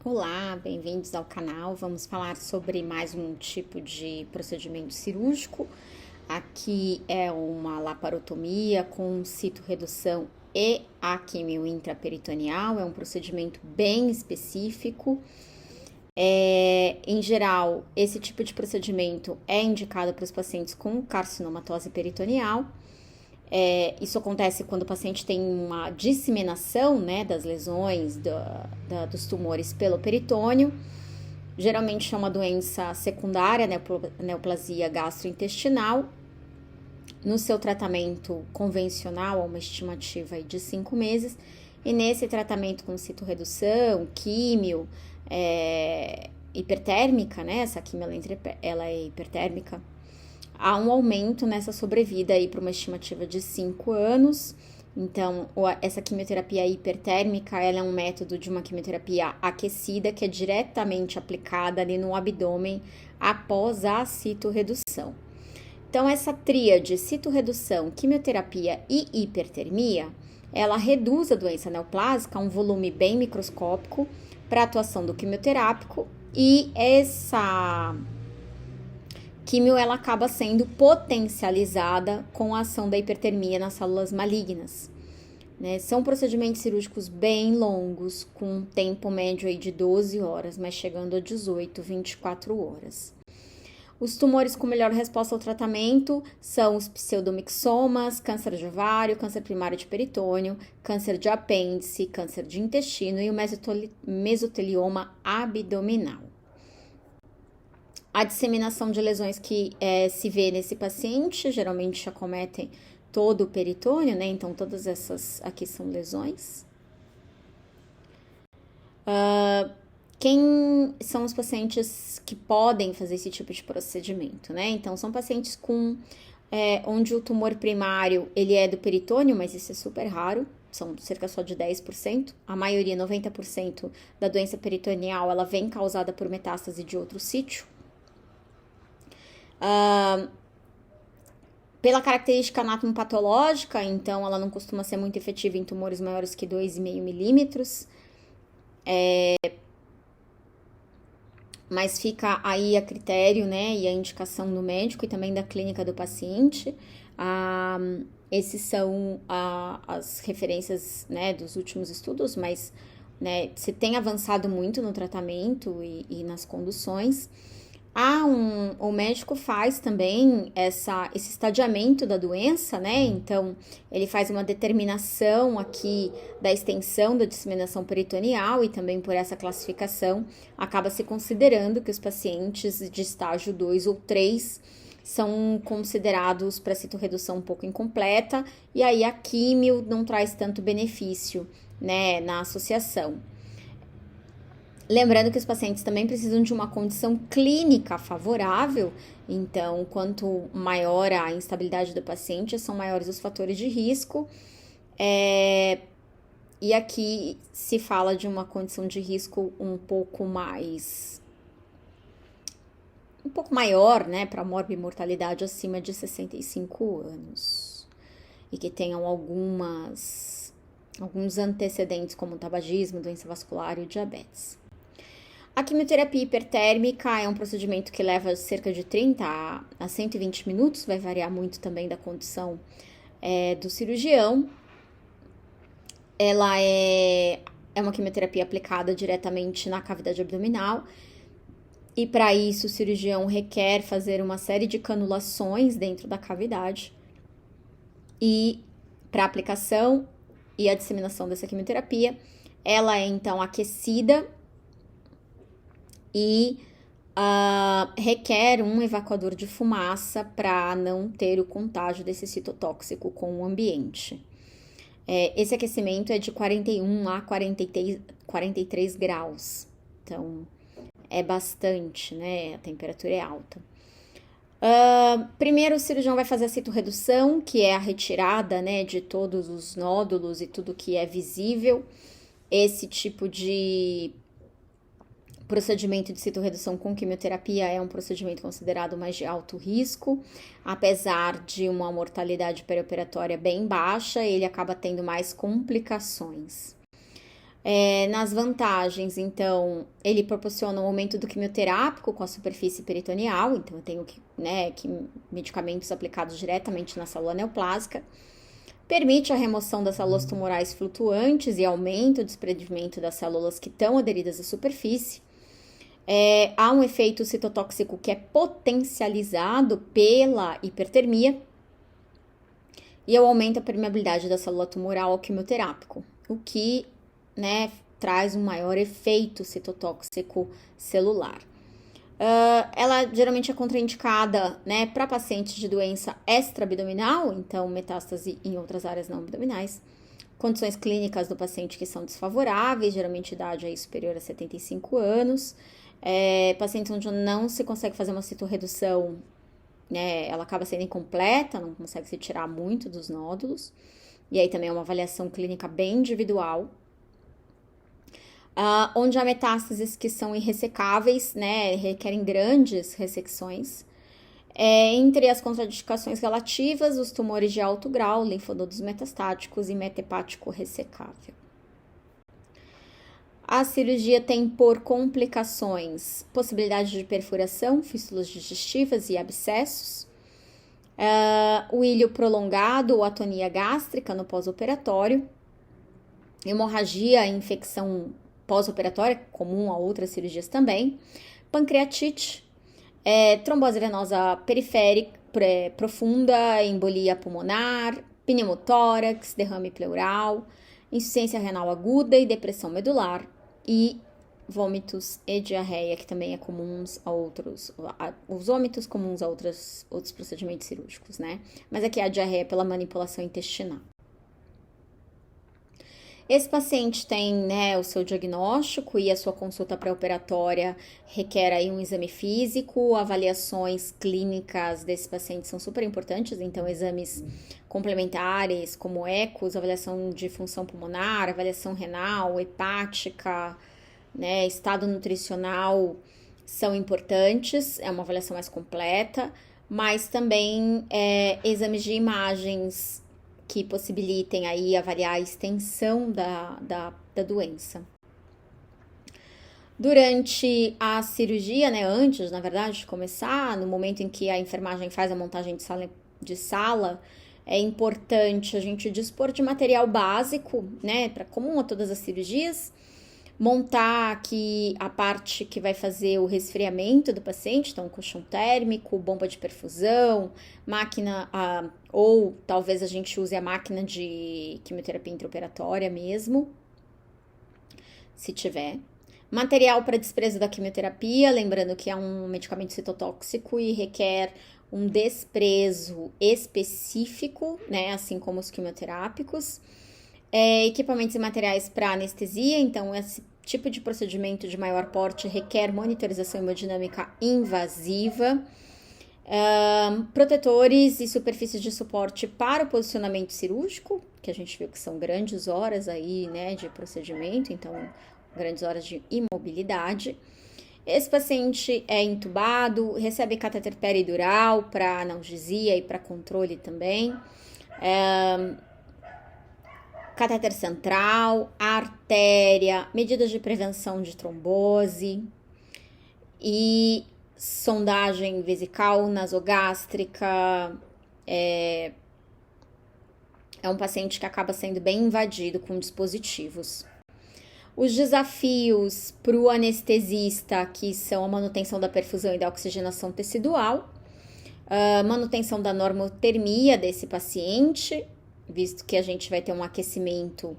Olá, bem-vindos ao canal. Vamos falar sobre mais um tipo de procedimento cirúrgico. Aqui é uma laparotomia com citorredução e a quimio intraperitoneal. É um procedimento bem específico. Em geral, esse tipo de procedimento é indicado para os pacientes com carcinomatose peritoneal. Isso acontece quando o paciente tem uma disseminação, né, das lesões dos tumores pelo peritônio. Geralmente é uma doença secundária, neoplasia gastrointestinal. No seu tratamento convencional, há uma estimativa aí de 5 meses. E nesse tratamento com citorredução, químio, hipertérmica, né, essa químio ela é hipertérmica, há um aumento nessa sobrevida aí para uma estimativa de 5 anos. Então, essa quimioterapia hipertérmica, ela é um método de uma quimioterapia aquecida que é diretamente aplicada ali no abdômen após a citorredução. Então, essa tríade citorredução, quimioterapia e hipertermia, ela reduz a doença neoplásica a um volume bem microscópico para a atuação do quimioterápico, e essa químio ela acaba sendo potencializada com a ação da hipertermia nas células malignas. Né? São procedimentos cirúrgicos bem longos, com um tempo médio aí de 12 horas, mas chegando a 18, 24 horas. Os tumores com melhor resposta ao tratamento são os pseudomixomas, câncer de ovário, câncer primário de peritônio, câncer de apêndice, câncer de intestino e o mesotelioma abdominal. A disseminação de lesões que se vê nesse paciente geralmente acometem todo o peritônio, né? Então, todas essas aqui são lesões. Quem são os pacientes que podem fazer esse tipo de procedimento, né? Então, são pacientes onde o tumor primário, ele é do peritônio, mas isso é super raro, são cerca só de 10%. A maioria, 90% da doença peritoneal, ela vem causada por metástase de outro sítio. Pela característica anatomopatológica, então ela não costuma ser muito efetiva em tumores maiores que 2,5 milímetros. Mas fica aí a critério, né, e a indicação do médico e também da clínica do paciente. Esses são as referências, né, dos últimos estudos, mas, né, se tem avançado muito no tratamento e nas conduções. O médico faz também esse estadiamento da doença, né? Então, ele faz uma determinação aqui da extensão da disseminação peritoneal e também por essa classificação acaba se considerando que os pacientes de estágio 2 ou 3 são considerados para citorredução um pouco incompleta, e aí a químio não traz tanto benefício, né, na associação. Lembrando que os pacientes também precisam de uma condição clínica favorável, então, quanto maior a instabilidade do paciente, são maiores os fatores de risco. E aqui se fala de uma condição de risco um pouco maior, né, para morbimortalidade acima de 65 anos. E que tenham alguns antecedentes, como tabagismo, doença vascular e diabetes. A quimioterapia hipertérmica é um procedimento que leva cerca de 30 a 120 minutos, vai variar muito também da condição do cirurgião. Ela é uma quimioterapia aplicada diretamente na cavidade abdominal, e para isso o cirurgião requer fazer uma série de canulações dentro da cavidade. E para aplicação e a disseminação dessa quimioterapia, ela é então aquecida e requer um evacuador de fumaça para não ter o contágio desse citotóxico com o ambiente. Esse aquecimento é de 41 a 43 graus, então é bastante, né? A temperatura é alta. Primeiro o cirurgião vai fazer a citorredução, que é a retirada, né, de todos os nódulos e tudo que é visível. Esse tipo de procedimento de citorredução com quimioterapia é um procedimento considerado mais de alto risco, apesar de uma mortalidade perioperatória bem baixa, ele acaba tendo mais complicações. Nas vantagens, então, ele proporciona um aumento do quimioterápico com a superfície peritoneal, então eu tenho que medicamentos aplicados diretamente na célula neoplásica. Permite a remoção das células tumorais flutuantes e aumento do desprendimento das células que estão aderidas à superfície. Há um efeito citotóxico que é potencializado pela hipertermia e o aumento da permeabilidade da célula tumoral ao quimioterápico, o que traz um maior efeito citotóxico celular. Ela geralmente é contraindicada, para pacientes de doença extra-abdominal, então metástase em outras áreas não abdominais. Condições clínicas do paciente que são desfavoráveis, geralmente idade aí superior a 75 anos. Pacientes onde não se consegue fazer uma citorredução, ela acaba sendo incompleta, não consegue se tirar muito dos nódulos. E aí também é uma avaliação clínica bem individual. Onde há metástases que são irressecáveis, requerem grandes ressecções. Entre as contraindicações relativas, os tumores de alto grau, linfonodos metastáticos e metahepático ressecável. A cirurgia tem por complicações possibilidade de perfuração, fístulas digestivas e abscessos, o ilho prolongado ou atonia gástrica no pós-operatório, hemorragia e infecção pós-operatória, comum a outras cirurgias também, pancreatite, trombose venosa periférica profunda, embolia pulmonar, pneumotórax, derrame pleural, insuficiência renal aguda e depressão medular, e vômitos e diarreia, que também é comuns a os vômitos comuns a outros procedimentos cirúrgicos, Mas aqui a diarreia pela manipulação intestinal. Esse paciente tem, o seu diagnóstico e a sua consulta pré-operatória requer aí um exame físico, avaliações clínicas desse paciente são super importantes, então exames complementares como ecos, avaliação de função pulmonar, avaliação renal, hepática, estado nutricional são importantes, é uma avaliação mais completa, mas também exames de imagens que possibilitem aí avaliar a extensão da doença. Durante a cirurgia, antes, na verdade, de começar, no momento em que a enfermagem faz a montagem de sala, é importante a gente dispor de material básico, para comum a todas as cirurgias, montar aqui a parte que vai fazer o resfriamento do paciente, então colchão térmico, bomba de perfusão, máquina, ou talvez a gente use a máquina de quimioterapia intraoperatória mesmo, se tiver. Material para desprezo da quimioterapia, lembrando que é um medicamento citotóxico e requer um desprezo específico, assim como os quimioterápicos. Equipamentos e materiais para anestesia, então esse tipo de procedimento de maior porte requer monitorização hemodinâmica invasiva, protetores e superfícies de suporte para o posicionamento cirúrgico, que a gente viu que são grandes horas aí, de procedimento, então grandes horas de imobilidade. Esse paciente é intubado, recebe catéter peridural para analgesia e para controle também. Catéter central, artéria, medidas de prevenção de trombose e sondagem vesical, nasogástrica. É um paciente que acaba sendo bem invadido com dispositivos. Os desafios para o anestesista, que são a manutenção da perfusão e da oxigenação tecidual, manutenção da normotermia desse paciente, visto que a gente vai ter um aquecimento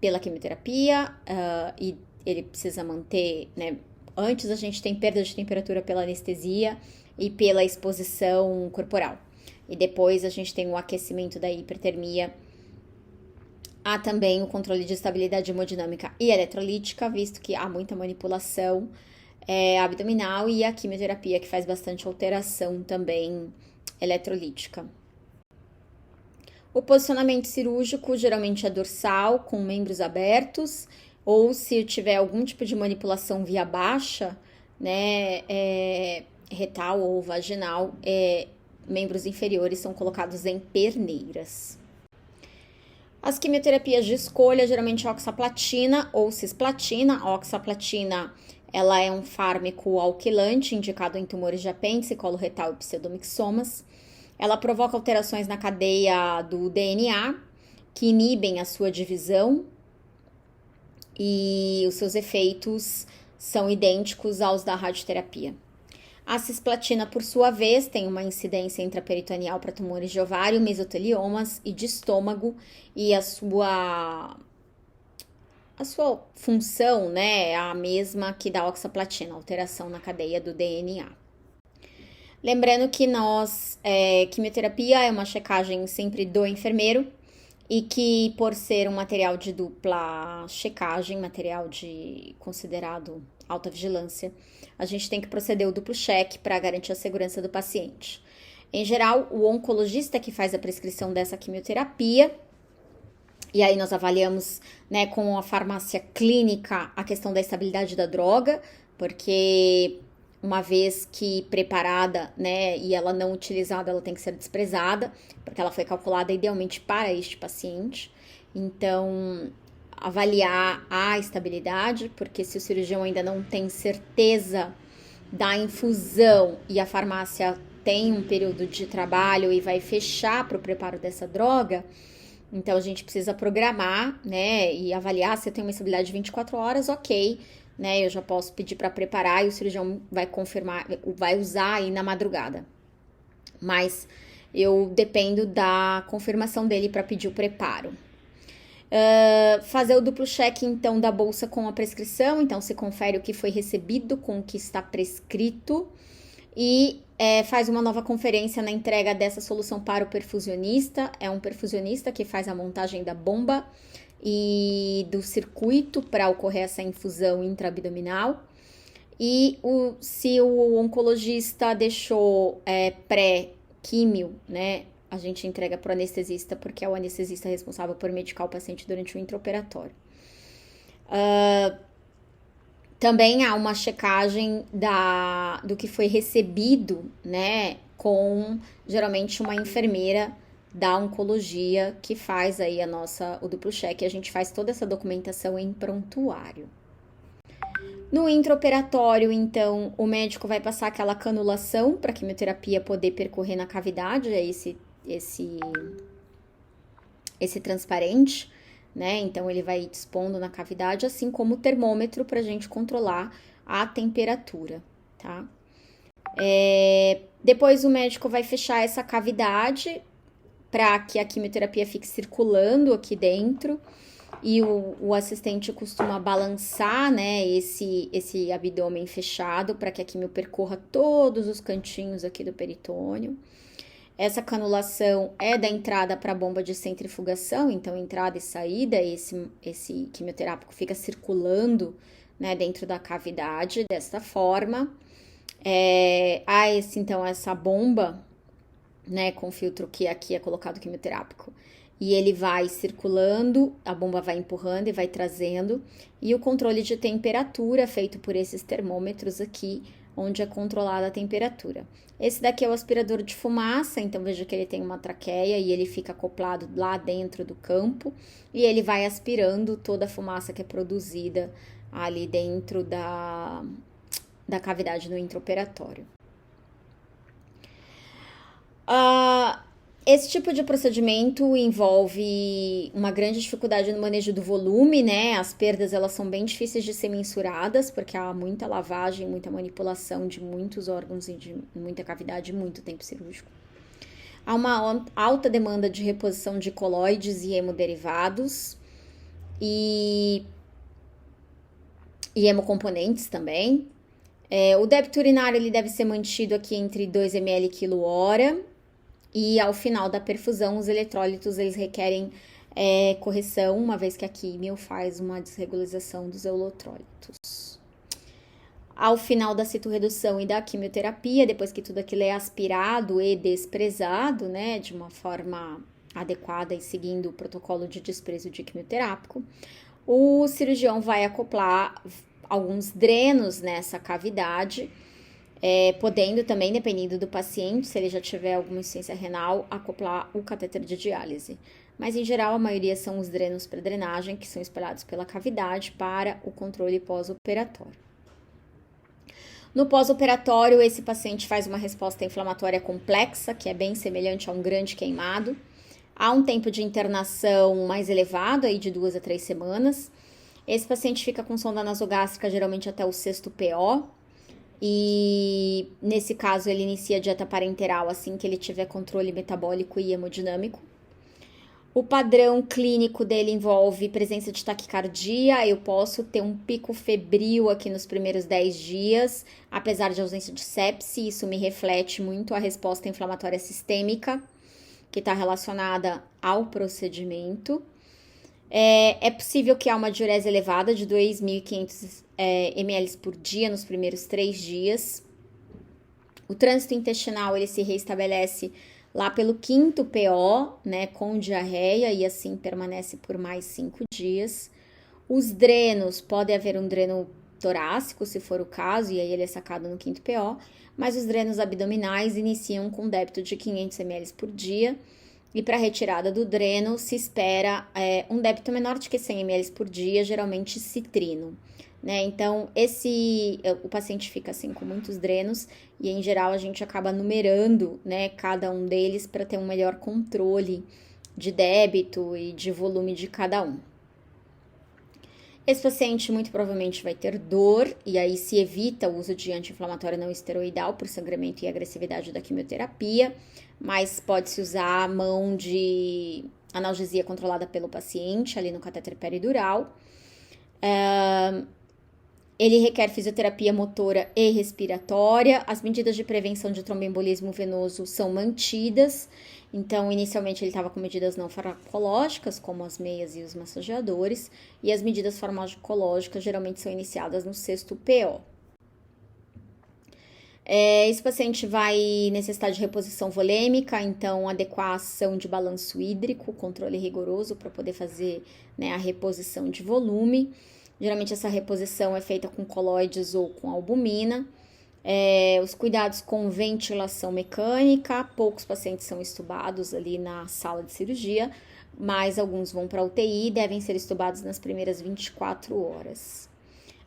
pela quimioterapia e ele precisa manter, antes a gente tem perda de temperatura pela anestesia e pela exposição corporal. E depois a gente tem o aquecimento da hipertermia. Há também o controle de estabilidade hemodinâmica e eletrolítica, visto que há muita manipulação abdominal e a quimioterapia que faz bastante alteração também eletrolítica. O posicionamento cirúrgico geralmente é dorsal, com membros abertos, ou se tiver algum tipo de manipulação via baixa, retal ou vaginal, membros inferiores são colocados em perneiras. As quimioterapias de escolha, geralmente oxaplatina ou cisplatina. A oxaplatina, ela é um fármaco alquilante indicado em tumores de apêndice, colo retal e pseudomixomas. Ela provoca alterações na cadeia do DNA, que inibem a sua divisão, e os seus efeitos são idênticos aos da radioterapia. A cisplatina, por sua vez, tem uma incidência intraperitoneal para tumores de ovário, mesoteliomas e de estômago, e a sua função, né, é a mesma que da oxaplatina, alteração na cadeia do DNA. Lembrando que quimioterapia é uma checagem sempre do enfermeiro, e que por ser um material de dupla checagem, material de considerado alta vigilância, a gente tem que proceder o duplo cheque para garantir a segurança do paciente. Em geral, o oncologista que faz a prescrição dessa quimioterapia, e aí nós avaliamos, né, com a farmácia clínica a questão da estabilidade da droga, porque uma vez que preparada, né, e ela não utilizada, ela tem que ser desprezada, porque ela foi calculada idealmente para este paciente. Então, avaliar a estabilidade, porque se o cirurgião ainda não tem certeza da infusão e a farmácia tem um período de trabalho e vai fechar para o preparo dessa droga, então a gente precisa programar, né, e avaliar se tem uma estabilidade de 24 horas, ok, né, eu já posso pedir para preparar e o cirurgião vai confirmar, vai usar aí na madrugada. Mas eu dependo da confirmação dele para pedir o preparo. Fazer o duplo cheque, então, da bolsa com a prescrição. Então, se confere o que foi recebido com o que está prescrito. E faz uma nova conferência na entrega dessa solução para o perfusionista. É um perfusionista que faz a montagem da bomba e do circuito para ocorrer essa infusão intraabdominal. E se o oncologista deixou pré-químio, né, a gente entrega para o anestesista, porque é o anestesista responsável por medicar o paciente durante o intraoperatório. Também há uma checagem do que foi recebido, né, com geralmente uma enfermeira da oncologia que faz aí o duplo cheque. A gente faz toda essa documentação em prontuário. No intraoperatório, então, o médico vai passar aquela canulação para a quimioterapia poder percorrer na cavidade, é esse transparente, né? Então, ele vai dispondo na cavidade, assim como o termômetro para a gente controlar a temperatura, tá? Depois, o médico vai fechar essa cavidade para que a quimioterapia fique circulando aqui dentro, e o assistente costuma balançar, né, esse abdômen fechado para que a quimio percorra todos os cantinhos aqui do peritônio. Essa canulação é da entrada para a bomba de centrifugação, então entrada e saída, esse quimioterápico fica circulando, né, dentro da cavidade desta forma. Então, essa bomba, né, com filtro que aqui é colocado quimioterápico, e ele vai circulando, a bomba vai empurrando e vai trazendo, e o controle de temperatura feito por esses termômetros aqui, onde é controlada a temperatura. Esse daqui é o aspirador de fumaça, então veja que ele tem uma traqueia e ele fica acoplado lá dentro do campo, e ele vai aspirando toda a fumaça que é produzida ali dentro da cavidade no intraoperatório. Esse tipo de procedimento envolve uma grande dificuldade no manejo do volume, né? As perdas, elas são bem difíceis de ser mensuradas, porque há muita lavagem, muita manipulação de muitos órgãos e de muita cavidade, muito tempo cirúrgico. Há uma alta demanda de reposição de coloides e hemoderivados e hemocomponentes também. O débito urinário ele deve ser mantido aqui entre 2 ml quilo-hora. E ao final da perfusão, os eletrólitos eles requerem correção, uma vez que a químio faz uma desregularização dos eletrólitos. Ao final da citorredução e da quimioterapia, depois que tudo aquilo é aspirado e desprezado, né, de uma forma adequada e seguindo o protocolo de desprezo de quimioterápico, o cirurgião vai acoplar alguns drenos nessa cavidade, podendo também, dependendo do paciente, se ele já tiver alguma insuficiência renal, acoplar o catéter de diálise. mas em geral a maioria são os drenos para drenagem, que são espalhados pela cavidade para o controle pós-operatório. No pós-operatório, esse paciente faz uma resposta inflamatória complexa, que é bem semelhante a um grande queimado. Há um tempo de internação mais elevado, aí de 2 a 3 semanas. Esse paciente fica com sonda nasogástrica geralmente até o sexto PO. E nesse caso ele inicia a dieta parenteral assim que ele tiver controle metabólico e hemodinâmico. O padrão clínico dele envolve presença de taquicardia. Eu posso ter um pico febril aqui nos primeiros 10 dias, apesar de ausência de sepse. Isso me reflete muito a resposta inflamatória sistêmica, que está relacionada ao procedimento. É possível que há uma diurese elevada de 2.500 ml por dia nos primeiros 3 dias. O trânsito intestinal ele se reestabelece lá pelo quinto PO, né, com diarreia, e assim permanece por mais 5 dias. Os drenos, pode haver um dreno torácico, se for o caso, e aí ele é sacado no quinto PO, mas os drenos abdominais iniciam com débito de 500 ml por dia, e para retirada do dreno se espera um débito menor de que 100 ml por dia, geralmente citrino. Né? Então, o paciente fica assim com muitos drenos e, em geral, a gente acaba numerando, né, cada um deles para ter um melhor controle de débito e de volume de cada um. Esse paciente muito provavelmente vai ter dor e aí se evita o uso de anti-inflamatório não esteroidal por sangramento e agressividade da quimioterapia, mas pode-se usar a mão de analgesia controlada pelo paciente ali no catéter peridural. Ele requer fisioterapia motora e respiratória. As medidas de prevenção de tromboembolismo venoso são mantidas. Então, inicialmente ele estava com medidas não farmacológicas, como as meias e os massageadores, e as medidas farmacológicas geralmente são iniciadas no sexto PO. Esse paciente vai necessitar de reposição volêmica, então adequação de balanço hídrico, controle rigoroso para poder fazer, né, a reposição de volume. Geralmente essa reposição é feita com colóides ou com albumina. Os cuidados com ventilação mecânica, poucos pacientes são estubados ali na sala de cirurgia, mas alguns vão para UTI e devem ser estubados nas primeiras 24 horas.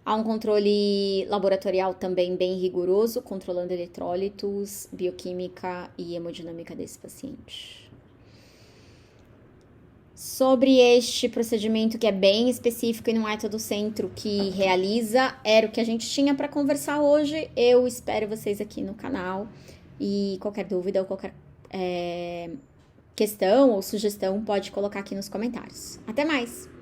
Há um controle laboratorial também bem rigoroso, controlando eletrólitos, bioquímica e hemodinâmica desse paciente. Sobre este procedimento que é bem específico e não é todo centro que realiza, era o que a gente tinha para conversar hoje. Eu espero vocês aqui no canal e qualquer dúvida ou qualquer questão ou sugestão pode colocar aqui nos comentários. Até mais!